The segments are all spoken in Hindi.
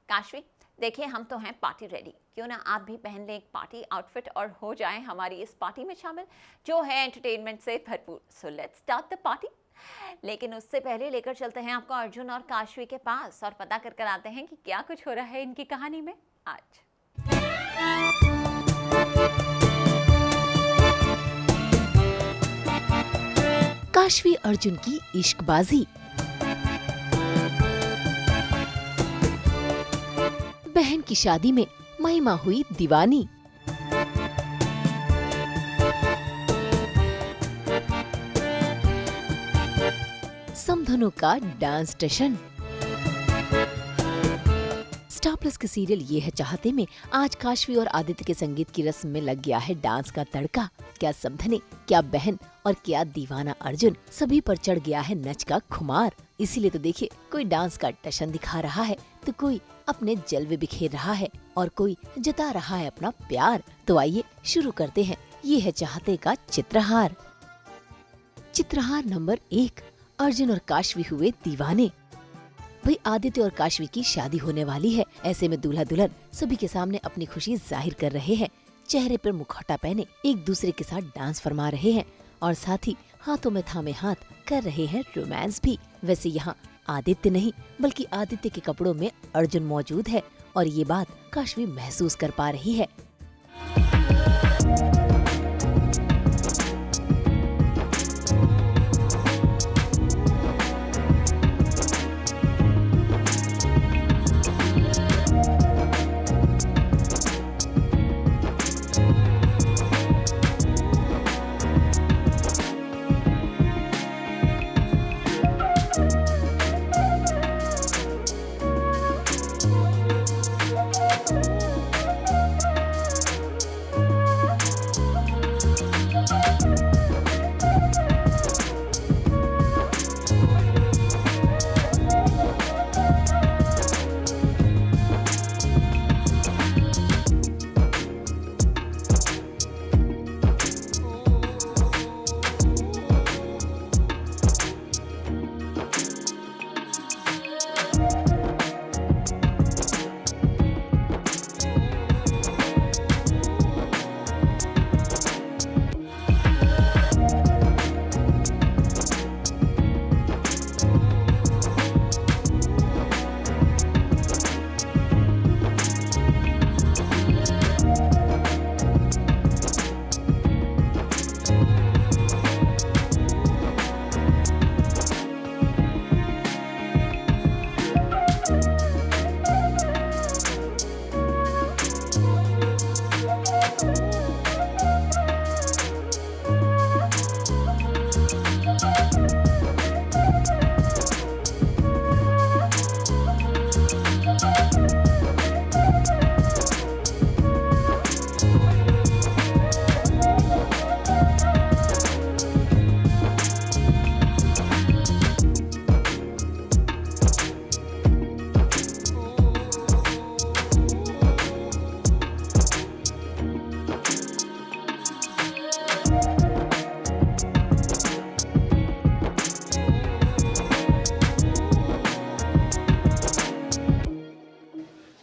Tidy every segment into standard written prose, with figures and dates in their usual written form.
काशवी, देखिए हम तो हैं पार्टी रेडी, क्यों ना आप भी पहन लें एक पार्टी आउटफिट और हो जाएं हमारी इस पार्टी में शामिल, जो है एंटरटेनमेंट से भरपूर। So let's start the party. लेकिन उससे पहले लेकर चलते हैं आपको अर्जुन और काशवी के पास और पता कर कर आते हैं कि क्या कुछ हो रहा है इनकी कहानी में आज। काशवी अर्जुन की इश्कबाजी। बहन की शादी में महिमा हुई दीवानी। समधनों का डांस स्टेशन। स्टार प्लस के सीरियल ये है चाहते में आज काशवी और आदित्य के संगीत की रस्म में लग गया है डांस का तड़का। क्या समधने, क्या बहन और क्या दीवाना अर्जुन, सभी पर चढ़ गया है नच का खुमार। इसीलिए तो देखिए, कोई डांस का टशन दिखा रहा है तो कोई अपने जलवे बिखेर रहा है और कोई जता रहा है अपना प्यार। तो आइए शुरू करते हैं ये है चाहते का चित्रहार। चित्रहार नंबर 1, अर्जुन और काशवी हुए दीवाने। भाई आदित्य और काशवी की शादी होने वाली है। ऐसे में दूल्हा दुल्हन सभी के सामने अपनी खुशी जाहिर कर रहे हैं। चेहरे पर मुखौटा पहने एक दूसरे के साथ डांस फरमा रहे हैं और साथ ही हाथों में थामे हाथ कर रहे हैं रोमांस भी। वैसे यहाँ आदित्य नहीं बल्कि आदित्य के कपड़ों में अर्जुन मौजूद है और ये बात काशवी महसूस कर पा रही है।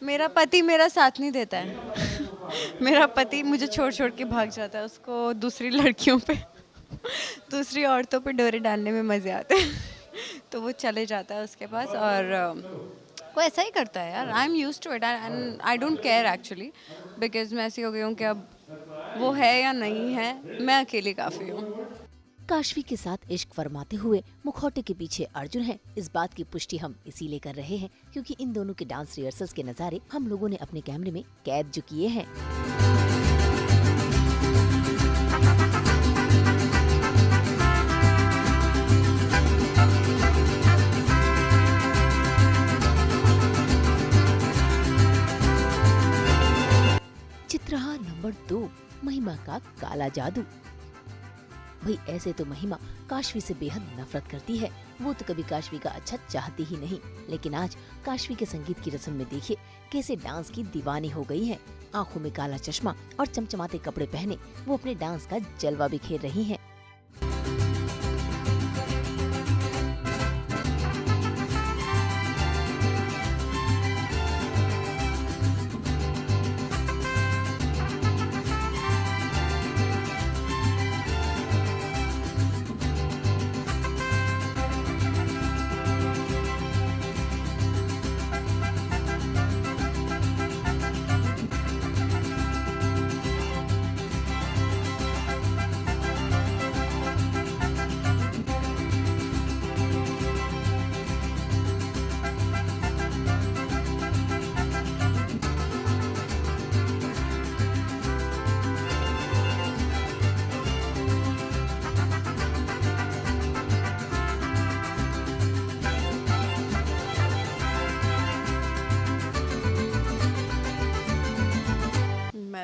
मेरा पति मेरा साथ नहीं देता है। मेरा पति मुझे छोड़ छोड़ के भाग जाता है। उसको दूसरी लड़कियों पे दूसरी औरतों पे डोरे डालने में मज़े आते हैं। तो वो चले जाता है उसके पास और वो ऐसा ही करता है यार। I am used to it and I don't care actually, because मैं ऐसी हो गई हूँ कि अब वो है या नहीं है, मैं अकेली काफ़ी हूँ। काशवी के साथ इश्क फरमाते हुए मुखौटे के पीछे अर्जुन है। इस बात की पुष्टि हम इसीलिए कर रहे हैं क्योंकि इन दोनों के डांस रिहर्सल्स के नज़ारे हम लोगों ने अपने कैमरे में कैद जो किए हैं। चित्रहार नंबर 2, महिमा का काला जादू। भाई ऐसे तो महिमा काशवी से बेहद नफरत करती है। वो तो कभी काशवी का अच्छा चाहती ही नहीं, लेकिन आज काशवी के संगीत की रस्म में देखिए कैसे डांस की दीवानी हो गई है। आंखों में काला चश्मा और चमचमाते कपड़े पहने वो अपने डांस का जलवा बिखेर रही हैं।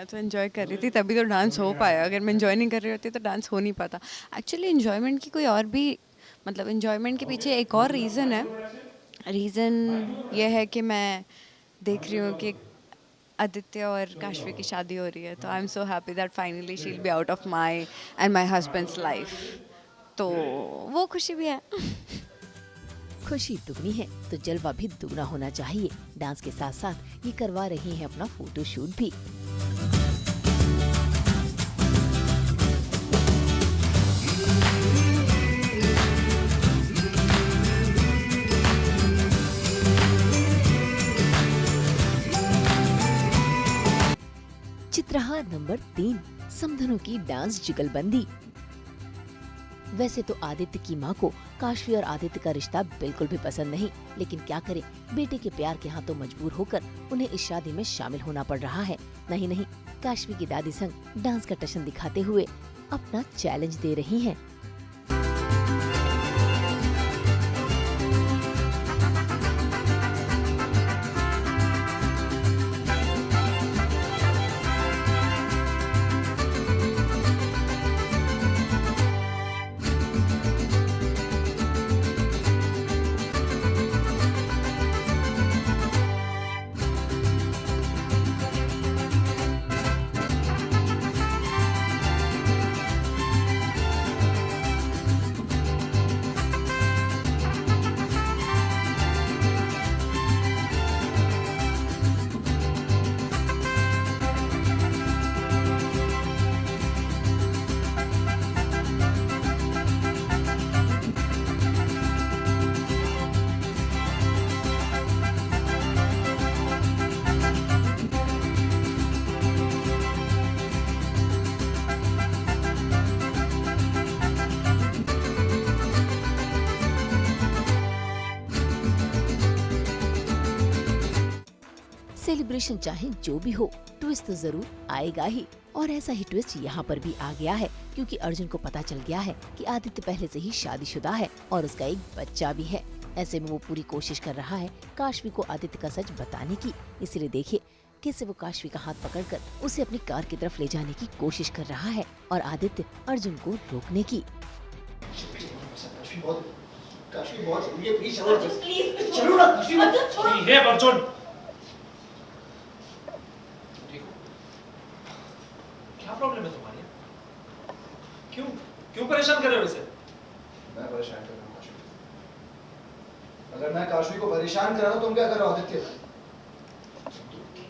तो एंजॉय कर रही थी तभी तो डांस हो पाया, अगर मैं एंजॉय नहीं कर रही होती तो डांस हो नहीं पाता। एक्चुअली एंजॉयमेंट की कोई और भी मतलब एंजॉयमेंट के पीछे एक और रीज़न है। रीज़न ये है कि मैं देख रही हूँ कि आदित्य और काशवी की शादी हो रही है, तो I am so happy that finally she will be out of my and my husband's life, तो वो खुशी भी है। खुशी दुगनी है तो जलवा भी दुगना होना चाहिए। डांस के साथ साथ ये करवा रही हैं अपना फोटो शूट भी। चित्रहार नंबर 3, समधनों की डांस जुगलबंदी। वैसे तो आदित्य की माँ को काशवी और आदित्य का रिश्ता बिल्कुल भी पसंद नहीं, लेकिन क्या करें, बेटे के प्यार के हाथों मजबूर होकर उन्हें इस शादी में शामिल होना पड़ रहा है। नहीं, काशवी की दादी संग डांस का टशन दिखाते हुए अपना चैलेंज दे रही हैं। सेलिब्रेशन चाहे जो भी हो, ट्विस्ट तो जरूर आएगा ही। और ऐसा ही ट्विस्ट यहाँ पर भी आ गया है, क्योंकि अर्जुन को पता चल गया है कि आदित्य पहले से ही शादीशुदा है और उसका एक बच्चा भी है। ऐसे में वो पूरी कोशिश कर रहा है काशवी को आदित्य का सच बताने की। इसलिए देखिए कैसे वो काशवी का हाथ पकड़कर उसे अपनी कार की तरफ ले जाने की कोशिश कर रहा है और आदित्य अर्जुन को रोकने की। क्या प्रॉब्लम है तुम्हारी? क्यों परेशान कर रहे हो इसे? मैं परेशान कर रहा हूँ काशवी। अगर मैं काशवी को परेशान कर रहा हूँ, तुम क्या कर रहे हो आदित्य?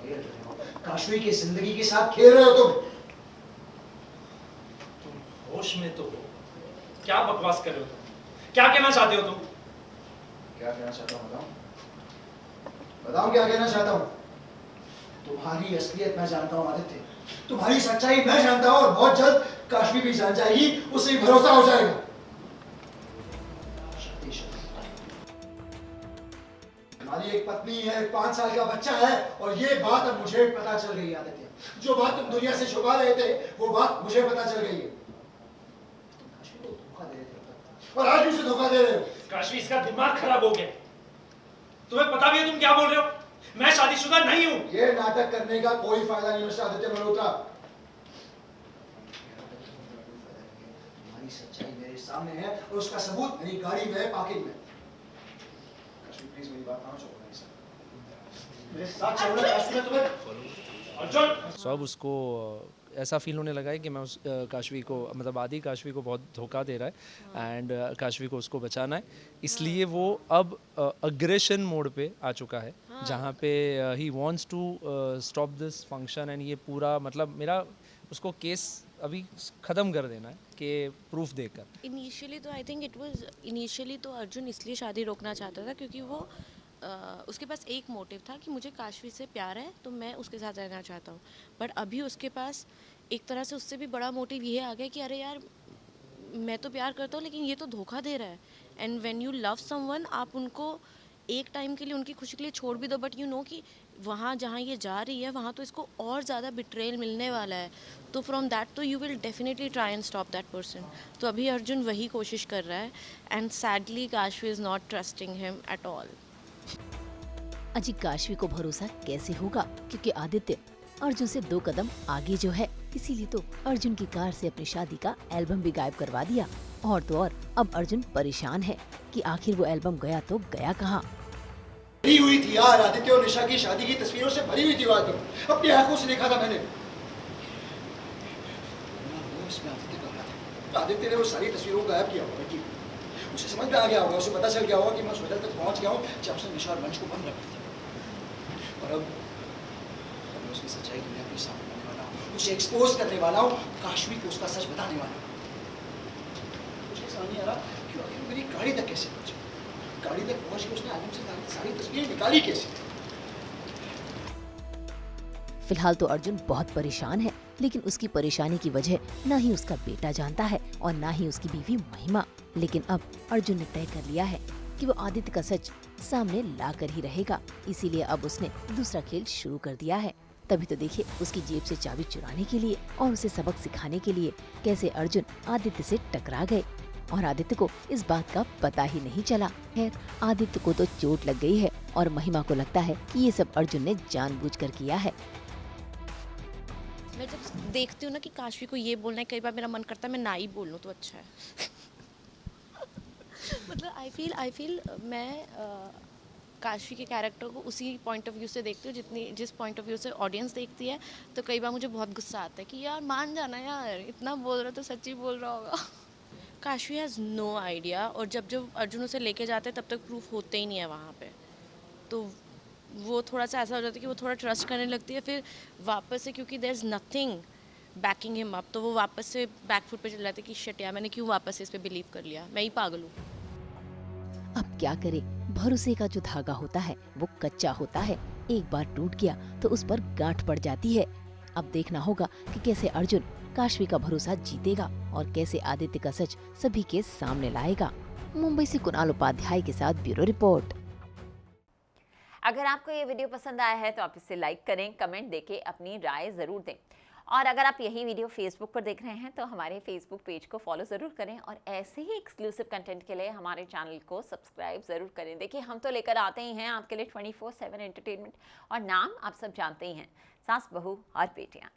खेल रहे हो काशवी की जिंदगी के साथ, खेल रहे हो तुम होश में तो हो? क्या बकवास कर रहे हो तुम? क्या कहना चाहते हो तुम? क्या कहना चाहता हूँ बताऊं क्या कहना चाहता हूँ? तुम्हारी असलियत मैं जानता हूँ आदित्य, तुम्हारी सच्चाई मैं जानता हूँ, और बहुत जल्द काशवी भी जान जाएगी, उसे भी भरोसा हो जाएगा। हमारी एक पत्नी है, 5 साल का बच्चा है, और ये बात अब मुझे पता चल गई है आदित्य। जो बात तुम दुनिया से छुपा रहे थे, वो बात मुझे पता चल गई है। तुम काशवी को धोखा दे रहे थे और आज भी उसे धोखा दे रहे हो। काशवी, इसका दिमाग खराब हो गया। तुम्हें पता भी है तुम क्या बोल रहे हो? मैं शादीशुदा नहीं हूँ। ये नाटक करने का कोई फायदा नहीं मिस्टर आदित्य मल्होत्रा। तुम्हारी सच्चाई मेरे सामने है और उसका सबूत मेरी गाड़ी में है, पार्किंग में। काशवी प्लीज मेरी बात मानो, चलो मेरे साथ चलो ना काशवी, मैं तुम्हें अर्जुन! सब उसको ऐसा फील होने लगा है कि मैं उस काशवी को, मतलब आदि काशवी को बहुत धोखा दे रहा है एंड काशवी को उसको बचाना है, इसलिए वो अब अग्रेशन मोड पे आ चुका है, जहाँ पे he wants to stop this function and ये पूरा मतलब मेरा उसको केस अभी ख़त्म कर देना है कि प्रूफ देकर। इनिशियली तो I think it was initially तो अर्जुन इसलिए शादी रोकना चाहता था क्योंकि वो उसके पास एक मोटिव था कि मुझे काशवी से प्यार है तो मैं उसके साथ रहना चाहता हूँ। बट अभी उसके पास एक तरह से उससे भी बड़ा मोटिव ये आ गया कि अरे यार मैं तो प्यार करता हूँ लेकिन ये तो धोखा दे रहा है। And when you love someone, आप उनको एक टाइम के लिए उनकी खुशी के लिए छोड़ भी दो, बट यू नो कि वहाँ जहाँ ये जा रही है वहाँ तो इसको और ज़्यादा बिट्रेल मिलने वाला है, तो फ्रॉम दैट तो you will definitely try and stop that person. तो अभी अर्जुन वही कोशिश कर रहा है and sadly Kashvi is not trusting him at all. अजी काशवी को भरोसा कैसे होगा, क्योंकि आदित्य अर्जुन से 2 कदम आगे जो है, इसीलिए तो अर्जुन की कार से अपनी शादी का एल्बम भी गायब करवा दिया। और तो और अब अर्जुन परेशान है कि आखिर वो एल्बम गया तो गया कहाँ। भरी हुई थी यार, आदित्य और निशा की शादी की तस्वीरों से भरी हुई थी वो एल्बम। अपनी आंखों से देखा था मैंने। इसमें आदित्य का हाथ है। आदित्य ने वो सारी तस्वीरों को गायब किया होगा कि उसे समझ में आ गया होगा, उसे पता चल गया होगा कि मैं उस होटल तक पहुंच गया हूँ जब उसने निशा और मंच को बंद रखा था। और अब मैं उसकी सच्चाई दुनिया के सामने लाने वाला हूँ, उसे एक्सपोज करने वाला हूँ, काशवी को उसका सच बताने वाला हूँ। मुझे समझ नहीं आ रहा कि आखिर मेरी गाड़ी तक कैसे पहुंची। गाड़ी तक पहुंच के उसने एल्बम से सारी तस्वीरें निकाली कैसे। फिलहाल तो अर्जुन बहुत परेशान है, लेकिन उसकी परेशानी की वजह न ही उसका बेटा जानता है और न ही उसकी बीवी महिमा। लेकिन अब अर्जुन ने तय कर लिया है कि वो आदित्य का सच सामने ला कर ही रहेगा, इसीलिए अब उसने दूसरा खेल शुरू कर दिया है। तभी तो देखिए उसकी जेब से चाबी चुराने के लिए और उसे सबक सिखाने के लिए कैसे अर्जुन आदित्य से टकरा गए और आदित्य को इस बात का पता ही नहीं चला। खैर, आदित्य को तो चोट लग गई है और महिमा को लगता है कि ये सब अर्जुन ने जानबूझकर किया है। मैं जब देखती हूँ ना कि काशवी को ये बोलना है, कई बार मेरा मन करता है मैं ना ही बोल लूँ तो अच्छा है। मतलब आई फील मैं काशवी के कैरेक्टर को उसी पॉइंट ऑफ व्यू से देखती हूँ जिस पॉइंट ऑफ व्यू से ऑडियंस देखती है। तो कई बार मुझे बहुत गुस्सा आता है कि यार मान जाना यार, इतना बोल रहा तो सच्ची बोल रहा होगा। काशवी हैज़ नो आइडिया, और जब जब अर्जुन उसे लेके जाते हैं तब तक प्रूफ होते ही नहीं है वहाँ पे। तो वो थोड़ा सा ऐसा हो जाता है कि वो थोड़ा ट्रस्ट करने लगती है, फिर वापस से क्योंकि there is nothing backing him up, तो वो वापस से बैक फुट पे चले जाते कि शिट यार मैंने क्यों वापस से इस पे बिलीव कर लिया, मैं ही पागल हूँ। अब क्या करे, भरोसे का जो धागा होता है वो कच्चा होता है, एक बार टूट गया तो उस पर गांठ पड़ जाती है। अब देखना होगा कि कैसे अर्जुन काशवी का भरोसा जीतेगा और कैसे आदित्य का सच सभी के सामने लाएगा। मुंबई से कुणाल उपाध्याय के साथ ब्यूरो रिपोर्ट। अगर आपको ये वीडियो पसंद आया है तो आप इसे लाइक करें, कमेंट देके अपनी राय ज़रूर दें। और अगर आप यही वीडियो फेसबुक पर देख रहे हैं तो हमारे फेसबुक पेज को फॉलो ज़रूर करें और ऐसे ही एक्सक्लूसिव कंटेंट के लिए हमारे चैनल को सब्सक्राइब ज़रूर करें। देखिए हम तो लेकर आते ही हैं आपके लिए 24/7 एंटरटेनमेंट, और नाम आप सब जानते ही हैं, सास बहू और बेटियाँ।